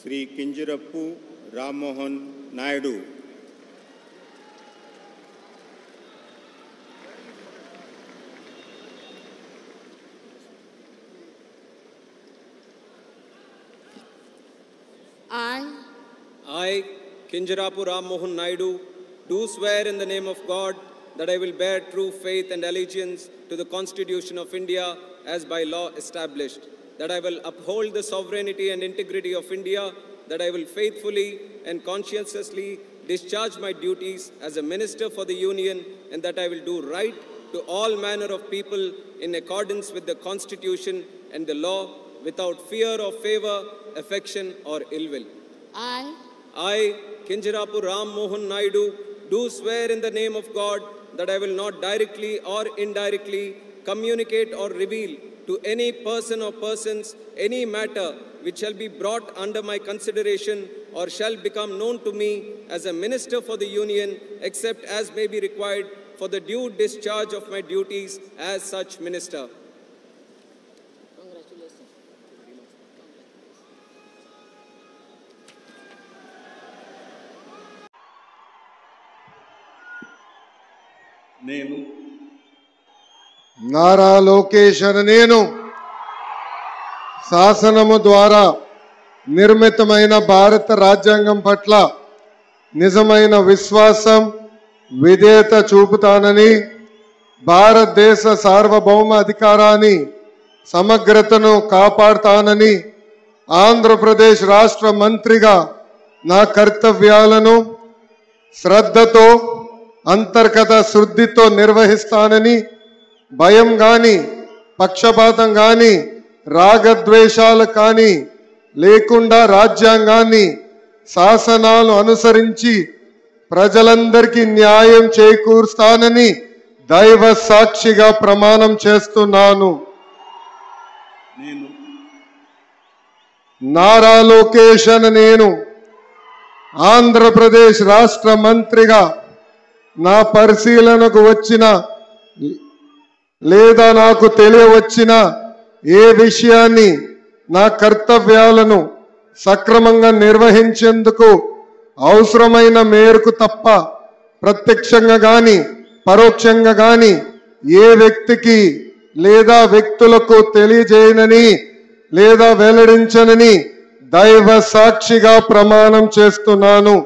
Sri Kinjirapu Ram Mohan Naidu. I, Kinjirapu Ram Mohan Naidu, do swear in the name of God that I will bear true faith and allegiance to the Constitution of India as by law established, that I will uphold the sovereignty and integrity of India, that I will faithfully and conscientiously discharge my duties as a Minister for the Union, and that I will do right to all manner of people in accordance with the Constitution and the law, without fear or favor, affection or ill will. I, Kinjirapu Ram Mohan Naidu, do swear in the name of God that I will not directly or indirectly communicate or reveal to any person or persons any matter which shall be brought under my consideration or shall become known to me as a Minister for the Union, except as may be required for the due discharge of my duties as such Minister. నేను నారా లోకేష్ అనే నేను శాసనము ద్వారా నిర్మితమైన భారత రాజ్యాంగం పట్ల నిజమైన విశ్వాసం విధేయత చూపుతానని భారతదేశ సార్వభౌమ అధికారాన్ని సమగ్రతను కాపాడుతానని ఆంధ్రప్రదేశ్ రాష్ట్ర మంత్రిగా నా కర్తవ్యాలను శ్రద్ధతో అంతర్గత శుద్ధితో నిర్వహిస్తానని భయం గాని పక్షపాతం గాని రాగద్వేషాలు కానీ లేకుండా రాజ్యాంగాన్ని శాసనాలు అనుసరించి ప్రజలందరికీ న్యాయం చేకూరుస్తానని దైవ సాక్షిగా ప్రమాణం చేస్తున్నాను. నారా లోకేష్ అనే నేను ఆంధ్రప్రదేశ్ రాష్ట్ర మంత్రిగా నా పరిశీలనకు వచ్చిన లేదా నాకు తెలియవచ్చిన ఏ విషయాన్ని నా కర్తవ్యాలను సక్రమంగా నిర్వహించేందుకు అవసరమైన మేరకు తప్ప ప్రత్యక్షంగా గాని పరోక్షంగా గాని ఏ వ్యక్తికి లేదా వ్యక్తులకు తెలియజేయనని లేదా వెల్లడించనని దైవ సాక్షిగా ప్రమాణం చేస్తున్నాను.